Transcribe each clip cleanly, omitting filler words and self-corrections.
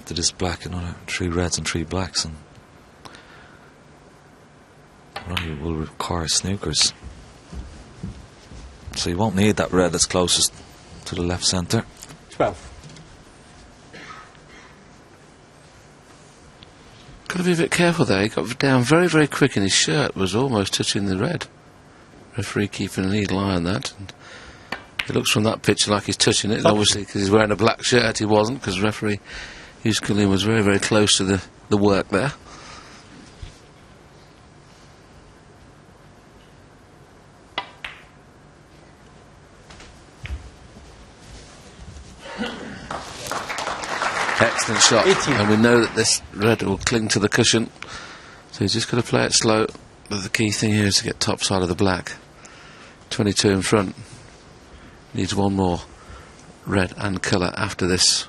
after this black, another 3 reds and 3 blacks, and Ronnie will require snookers. So you won't need that red that's closest to the left centre. 12. Got to be a bit careful there. He got down very, very quick, and his shirt was almost touching the red. Referee keeping an eagle eye on that. And it looks from that picture like he's touching it. And obviously, because he's wearing a black shirt, he wasn't, because referee Huskillian was very, very close to the work there. Excellent shot. 18. And we know that this red will cling to the cushion, so he's just got to play it slow. But the key thing here is to get top side of the black. 22 in front. Needs one more red and colour after this.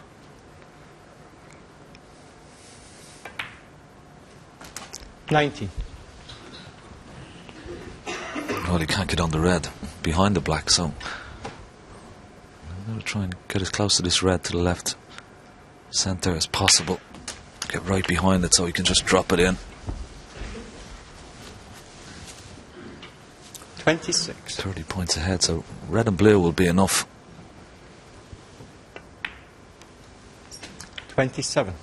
19. Well, he can't get on the red behind the black, so I'm going to try and get as close to this red to the left centre as possible. Get right behind it so he can just drop it in. 26. 30 points ahead, so red and blue will be enough. 27.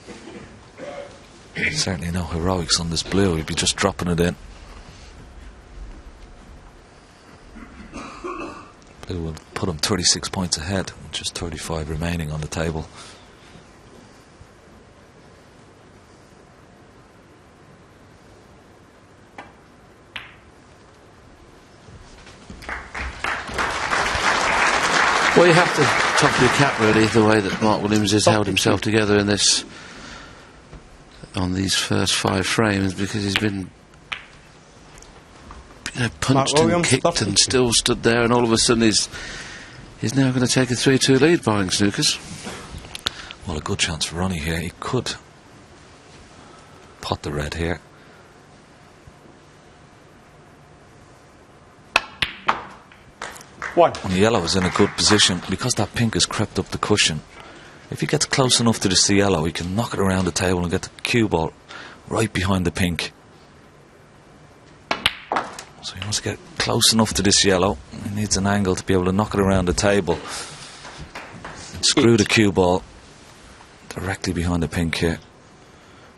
Certainly no heroics on this blue, he'd be just dropping it in. Blue will put him 36 points ahead, with just 35 remaining on the table. Well, you have to top your cap, really, the way that Mark Williams has held himself together in this, on these first 5 frames, because he's been, you know, punched and kicked and still stood there, and all of a sudden he's now going to take a 3-2 lead buying snookers. Well, a good chance for Ronnie here. He could pot the red here. One. And the yellow is in a good position because that pink has crept up the cushion. If he gets close enough to this yellow, he can knock it around the table and get the cue ball right behind the pink. So he wants to get close enough to this yellow. He needs an angle to be able to knock it around the table and screw the cue ball directly behind the pink here.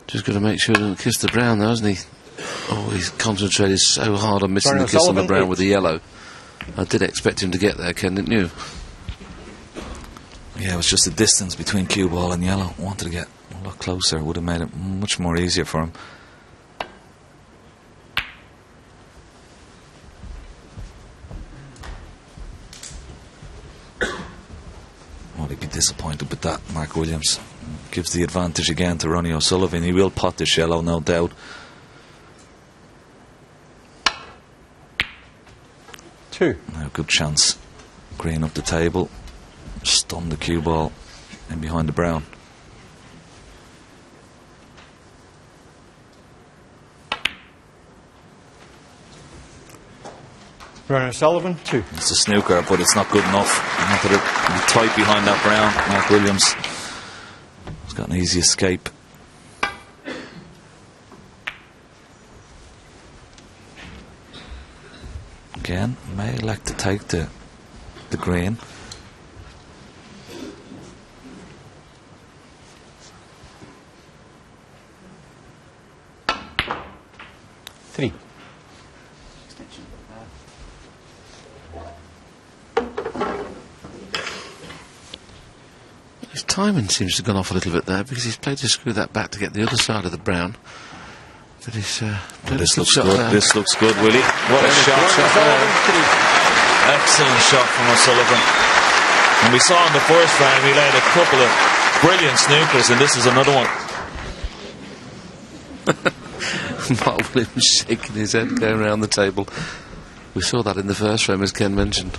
Just got to make sure he doesn't kiss the brown, though, hasn't he? Oh, he's concentrated so hard on missing the kiss on the brown with the yellow. I did expect him to get there, Ken, didn't you? Yeah, it was just the distance between cue ball and yellow. Wanted to get a lot closer. Would have made it much more easier for him. Well, he'd be disappointed with that. Mark Williams gives the advantage again to Ronnie O'Sullivan. He will pot this yellow, no doubt. 2. Now, good chance. Green up the table. Stun the cue ball in behind the brown. Ronnie O'Sullivan, 2. It's a snooker, but it's not good enough. He wanted it to be tight behind that brown. Mark Williams has got an easy escape. Again, may elect to take the green. Three. His timing seems to have gone off a little bit there, because he's played to screw that back to get the other side of the brown. But he's this looks good. This looks good, Willie. What a shot! Excellent shot from O'Sullivan. And we saw in the first frame he laid a couple of brilliant snookers, and this is another one. Mark Williams shaking his head going around the table. We saw that in the first frame, as Ken mentioned.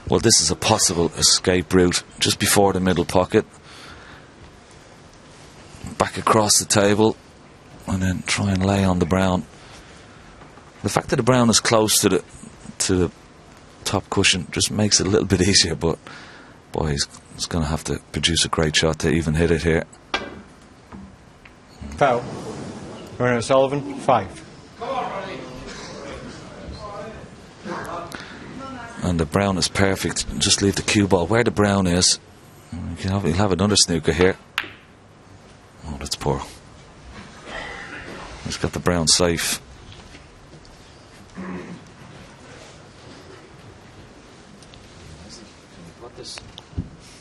Well, this is a possible escape route just before the middle pocket. Back across the table and then try and lay on the brown. The fact that the brown is close to top cushion just makes it a little bit easier, but boy, he's going to have to produce a great shot to even hit it here. Foul. Ronnie O'Sullivan, 5. And the brown is perfect. Just leave the cue ball where the brown is. He'll have another snooker here. Oh, that's poor. He's got the brown safe.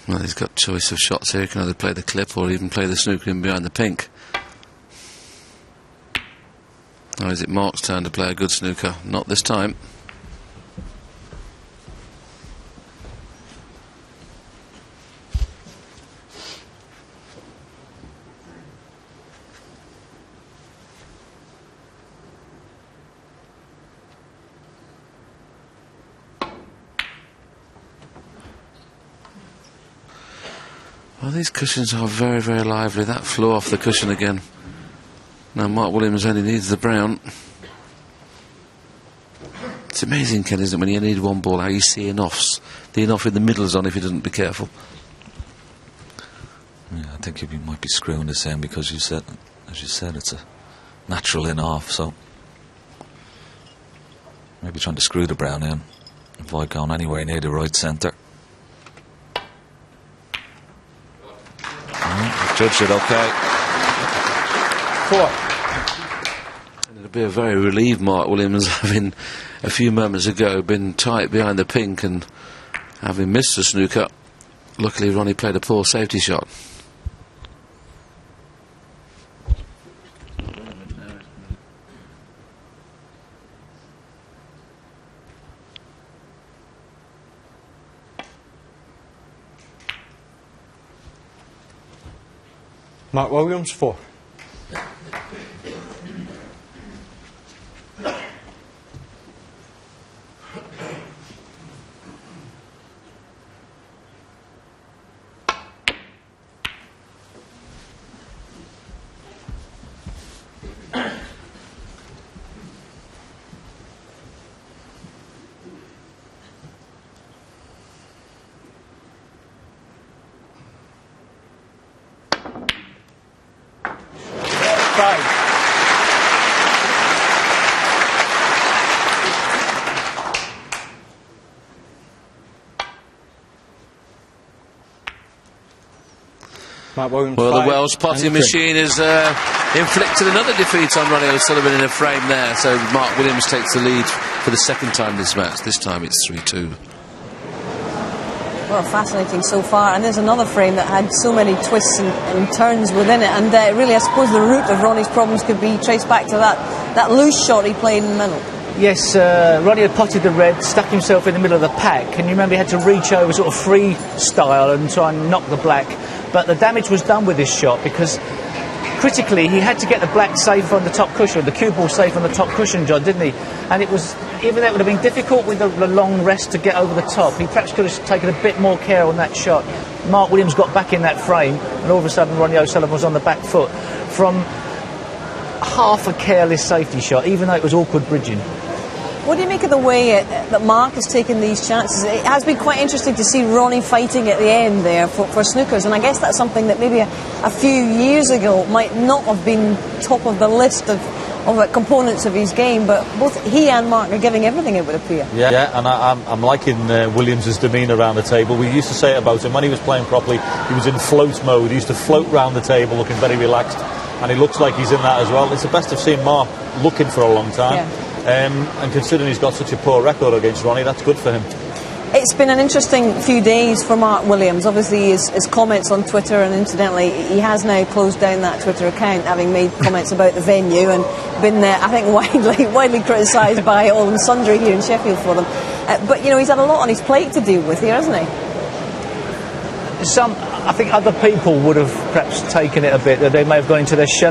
Well, he's got choice of shots here. He can either play the clip or even play the snooker in behind the pink. Or is it Mark's turn to play a good snooker? Not this time. Well, these cushions are very, very lively. That flew off the cushion again. Now Mark Williams only needs the brown. It's amazing, Ken, isn't it, when you need one ball, how you see in-offs. The in-off in the middle is on if he doesn't be careful. Yeah, I think you might be screwing this in because you said, as you said, it's a natural in-off, so maybe trying to screw the brown in, avoid going anywhere near the right centre. Judged it okay. 4. It'll be a very relieved Mark Williams having a few moments ago been tight behind the pink and having missed the snooker. Luckily Ronnie played a poor safety shot. Mark Williams, 4. Mark Williams, Well, 5, the Welsh potting and 3. machine has inflicted another defeat on Ronnie O'Sullivan in a frame there. So Mark Williams takes the lead for the second time this match. This time it's 3-2. Well, fascinating so far, and there's another frame that had so many twists and turns within it, and really I suppose the root of Ronnie's problems could be traced back to that loose shot he played in the middle. Yes, Ronnie had potted the red, stuck himself in the middle of the pack, and you remember he had to reach over sort of free style and try and knock the black, but the damage was done with this shot because critically he had to get the black safe on the top cushion, the cue ball safe on the top cushion, John, didn't he? And it was, even though it would have been difficult with the long rest to get over the top, he perhaps could have taken a bit more care on that shot. Mark Williams got back in that frame, and all of a sudden Ronnie O'Sullivan was on the back foot from half a careless safety shot, even though it was awkward bridging. What do you make of the way that Mark has taken these chances? It has been quite interesting to see Ronnie fighting at the end there for snookers, and I guess that's something that maybe a few years ago might not have been top of the list of components of his game, but both he and Mark are giving everything, it would appear. Yeah, and I'm liking Williams' demeanour around the table. We used to say it about him when he was playing properly, he was in float mode. He used to float round the table looking very relaxed, and he looks like he's in that as well. It's the best I've seen Mark looking for a long time. Yeah. And considering he's got such a poor record against Ronnie, that's good for him. It's been an interesting few days for Mark Williams. Obviously his comments on Twitter, and incidentally he has now closed down that Twitter account, having made comments about the venue and been I think widely criticised by all and sundry here in Sheffield for them. But you know, he's had a lot on his plate to deal with here, hasn't he? I think other people would have perhaps taken it a bit, that they may have gone into their shell